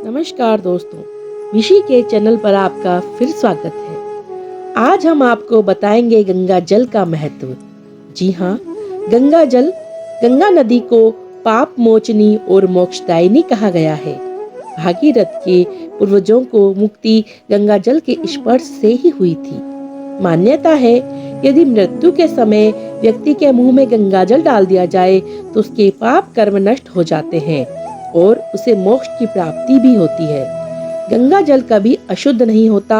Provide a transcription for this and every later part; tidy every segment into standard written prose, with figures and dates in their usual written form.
नमस्कार दोस्तों, विशी के चैनल पर आपका फिर स्वागत है। आज हम आपको बताएंगे गंगा जल का महत्व। जी हाँ, गंगा जल, गंगा नदी को पाप मोचनी और मोक्षदायिनी कहा गया है। भागीरथ के पूर्वजों को मुक्ति गंगा जल के स्पर्श से ही हुई थी। मान्यता है, यदि मृत्यु के समय व्यक्ति के मुंह में गंगा जल डाल दिया जाए तो उसके पाप कर्म नष्ट हो जाते हैं और उसे मोक्ष की प्राप्ति भी होती है। गंगा जल कभी अशुद्ध नहीं होता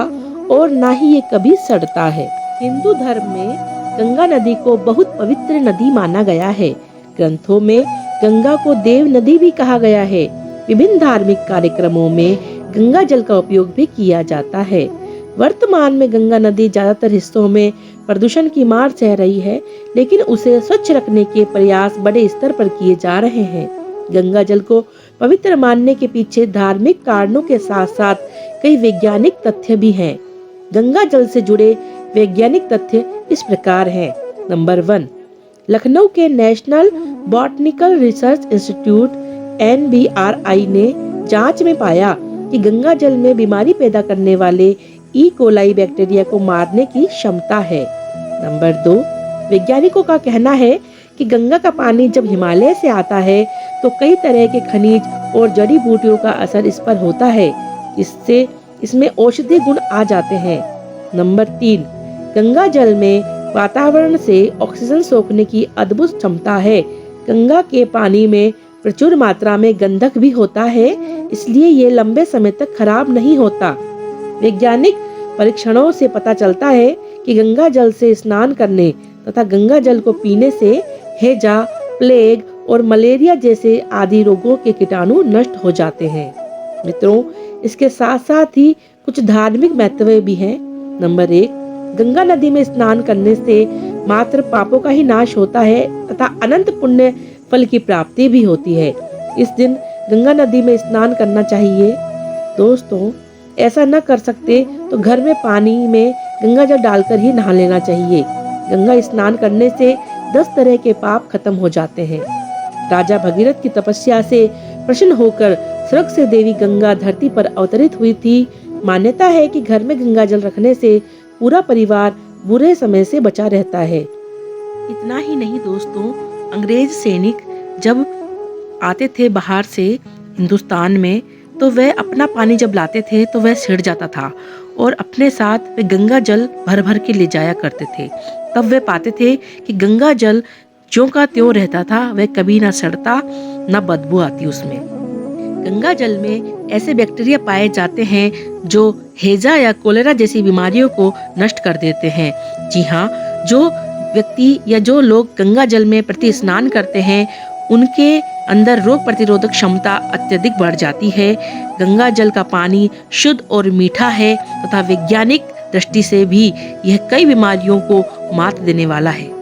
और ना ही ये कभी सड़ता है। हिंदू धर्म में गंगा नदी को बहुत पवित्र नदी माना गया है। ग्रंथों में गंगा को देव नदी भी कहा गया है। विभिन्न धार्मिक कार्यक्रमों में गंगा जल का उपयोग भी किया जाता है। वर्तमान में गंगा नदी ज्यादातर हिस्सों में प्रदूषण की मार सह रही है, लेकिन उसे स्वच्छ रखने के प्रयास बड़े स्तर पर किए जा रहे हैं। गंगा जल को पवित्र मानने के पीछे धार्मिक कारणों के साथ साथ कई वैज्ञानिक तथ्य भी हैं। गंगा जल से जुड़े वैज्ञानिक तथ्य इस प्रकार हैं। नंबर 1, लखनऊ के national botanical research institute NBRI ने जांच में पाया कि गंगा जल में बीमारी पैदा करने वाले ई कोलाई बैक्टीरिया को मारने की क्षमता है। नंबर 2, वैज्ञानिकों का कहना है कि गंगा का पानी जब हिमालय से आता है तो कई तरह के खनिज और जड़ी बूटियों का असर इस पर होता है। इससे इसमें औषधीय गुण आ जाते हैं। नंबर 3, गंगा जल में वातावरण से ऑक्सीजन सोखने की अद्भुत क्षमता है। गंगा के पानी में प्रचुर मात्रा में गंधक भी होता है, इसलिए ये लंबे समय तक खराब नहीं होता। वैज्ञानिक परीक्षणों से पता चलता है कि गंगा जल से स्नान करने तथा गंगा जल को पीने से हैजा, प्लेग और मलेरिया जैसे आदि रोगों के कीटाणु नष्ट हो जाते हैं। मित्रों, इसके साथ साथ ही कुछ धार्मिक महत्व भी हैं। नंबर 1, गंगा नदी में स्नान करने से मात्र पापों का ही नाश होता है तथा अनंत पुण्य फल की प्राप्ति भी होती है। इस दिन गंगा नदी में स्नान करना चाहिए। दोस्तों, ऐसा न कर सकते तो घर में पानी में गंगा जल डालकर ही नहा लेना चाहिए। गंगा स्नान करने से 10 तरह के पाप खत्म हो जाते हैं। राजा भगीरथ की तपस्या से प्रसन्न होकर स्वर्ग से देवी गंगा धरती पर अवतरित हुई थी। मान्यता है कि घर में गंगा जल रखने से पूरा परिवार बुरे समय से बचा रहता है। इतना ही नहीं दोस्तों, अंग्रेज सैनिक जब आते थे बाहर से हिंदुस्तान में, तो वह अपना पानी जब लाते थे तो वह सिड़ जाता था और अपने साथ वे गंगा जल भर भर के ले जाया करते थे। तब वे पाते थे कि गंगा जल ज्यों का त्यों रहता था, वह कभी ना सड़ता ना बदबू आती उसमें। गंगा जल में ऐसे बैक्टीरिया पाए जाते हैं जो हैजा या कोलेरा जैसी बीमारियों को नष्ट कर देते हैं। जी हाँ, जो व्यक्ति या जो लोग गंगा जल में प्रति स्नान करते हैं उनके अंदर रोग प्रतिरोधक क्षमता अत्यधिक बढ़ जाती है। गंगा जल का पानी शुद्ध और मीठा है तथा वैज्ञानिक दृष्टि से भी यह कई बीमारियों को मात देने वाला है।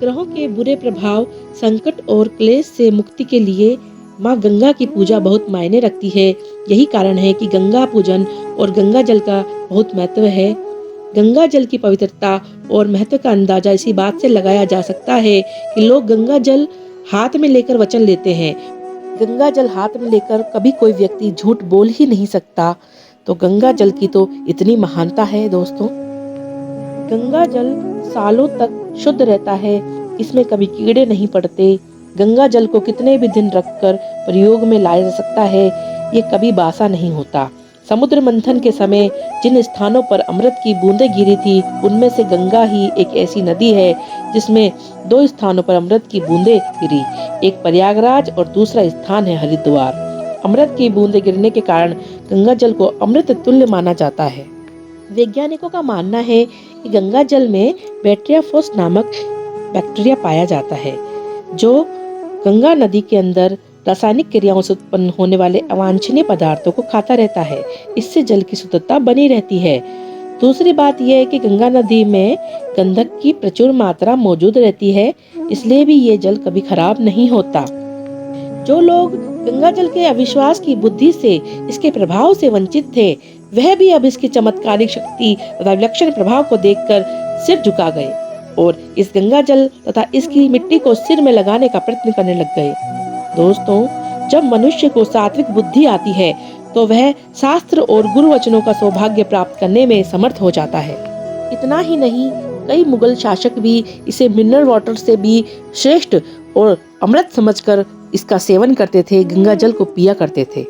ग्रहों के बुरे प्रभाव, संकट और क्लेश से मुक्ति के लिए माँ गंगा की पूजा बहुत मायने रखती है। यही कारण है कि गंगा पूजन और गंगा जल का बहुत महत्व है। गंगा जल की पवित्रता और महत्व का अंदाजा इसी बात से लगाया जा सकता है कि लोग गंगा जल हाथ में लेकर वचन लेते हैं। गंगा जल हाथ में लेकर कभी कोई व्यक्ति झूठ बोल ही नहीं सकता। तो गंगा जल की तो इतनी महानता है दोस्तों। गंगा जल सालों तक शुद्ध रहता है, इसमें कभी कीड़े नहीं पड़ते। गंगा जल को कितने भी दिन रखकर प्रयोग में लाया जा सकता है, ये कभी बासा नहीं होता। समुद्र मंथन के समय जिन स्थानों पर अमृत की बूंदें गिरी थी, उनमें से गंगा ही एक ऐसी नदी है जिसमें 2 स्थानों पर अमृत की बूंदें गिरी। एक प्रयागराज और दूसरा स्थान है हरिद्वार। अमृत की बूंदें गिरने के कारण गंगा जल को अमृत तुल्य माना जाता है। वैज्ञानिकों का मानना है कि गंगा जल में बैक्टीरियाफोस नामक बैक्टीरिया पाया जाता है, जो गंगा नदी के अंदर रासायनिक क्रियाओं से उत्पन्न होने वाले अवांछनीय पदार्थों को खाता रहता है। इससे जल की शुद्धता बनी रहती है। दूसरी बात यह है कि गंगा नदी में गंधक की प्रचुर मात्रा मौजूद रहती है, इसलिए भी ये जल कभी खराब नहीं होता। जो लोग गंगा जल के अविश्वास की बुद्धि से, इसके प्रभाव से वंचित थे, वह भी अब इसकी चमत्कारिक शक्ति तथा विलक्षण प्रभाव को देखकर सिर झुका गए और इस गंगा जल तथा इसकी मिट्टी को सिर में लगाने का प्रयत्न करने लग गए। दोस्तों, जब मनुष्य को सात्विक बुद्धि आती है तो वह शास्त्र और गुरु वचनों का सौभाग्य प्राप्त करने में समर्थ हो जाता है। इतना ही नहीं, कई मुगल शासक भी इसे मिनरल वाटर से भी श्रेष्ठ और अमृत समझकर इसका सेवन करते थे, गंगा जल को पिया करते थे।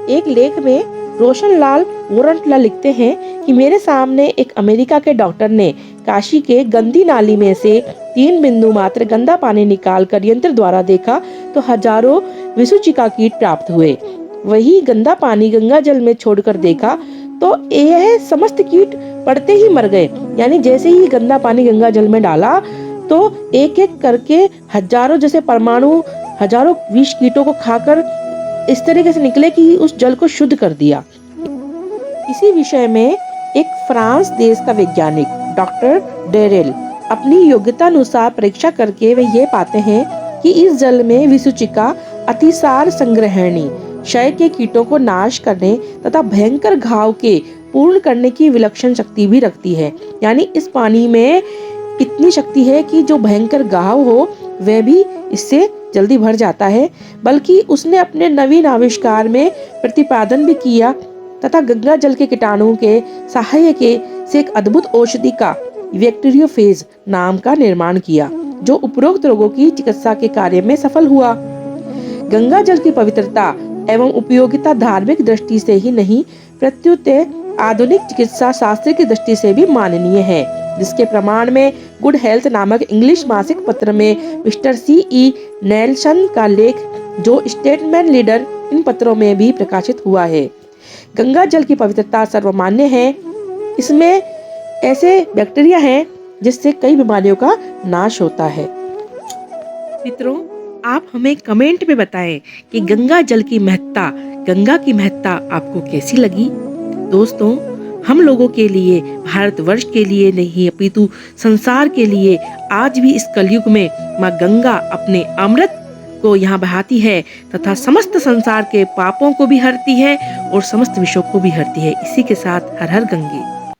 एक लेख में रोशनलाल वोरंटला लिखते हैं कि मेरे सामने एक अमेरिका के डॉक्टर ने काशी के गंदी नाली में से 3 बिंदु मात्र गंदा पानी निकालकर यंत्र द्वारा देखा तो हजारों विषुचिका कीट प्राप्त हुए। वही गंदा पानी गंगा जल में छोड़कर देखा तो यह समस्त कीट पड़ते ही मर गए। यानी जैसे ही गंदा पानी गंगा जल में डाला तो एक एक करके हजारों जैसे परमाणु हजारों विष कीटों को खाकर इस तरीके से निकले कि उस जल को शुद्ध कर दिया। इसी विषय में एक फ्रांस देश का वैज्ञानिक डॉक्टर डेरेल अपनी योग्यता अनुसार परीक्षा करके वे ये पाते हैं कि इस जल में विषुचिका अतिसार संग्रहणी, क्षय के कीटों को नाश करने तथा भयंकर घाव के पूर्ण करने की विलक्षण शक्ति भी रखती है। यानी इस पानी में इतनी शक्ति है कि जो भयंकर घाव हो वह भी इससे जल्दी भर जाता है। बल्कि उसने अपने नवीन आविष्कार में प्रतिपादन भी किया तथा गंगा जल के कीटाणुओं के सहायक से एक अद्भुत औषधि का बैक्टीरियोफेज नाम का निर्माण किया, जो उपरोक्त रोगों की चिकित्सा के कार्य में सफल हुआ। गंगा जल की पवित्रता एवं उपयोगिता धार्मिक दृष्टि से ही नहीं प्रत्युत आधुनिक चिकित्सा शास्त्र की दृष्टि से भी माननीय है, जिसके प्रमाण में गुड हेल्थ नामक इंग्लिश मासिक पत्र में मिस्टर C.E. नेल्सन का लेख जो स्टेटमेंट लीडर इन पत्रों में भी प्रकाशित हुआ है। गंगा जल की पवित्रता सर्वमान्य है। इसमें ऐसे बैक्टीरिया हैं जिससे कई बीमारियों का नाश होता है। मित्रों, आप हमें कमेंट में बताएं कि गंगा जल की महत्ता, गंगा की महत्ता आपको कैसी लगी। दोस्तों, हम लोगों के लिए, भारतवर्ष के लिए नहीं अपितु संसार के लिए आज भी इस कलयुग में माँ गंगा अपने अमृत को यहाँ बहाती है तथा समस्त संसार के पापों को भी हरती है और समस्त विषयों को भी हरती है। इसी के साथ हर हर गंगे।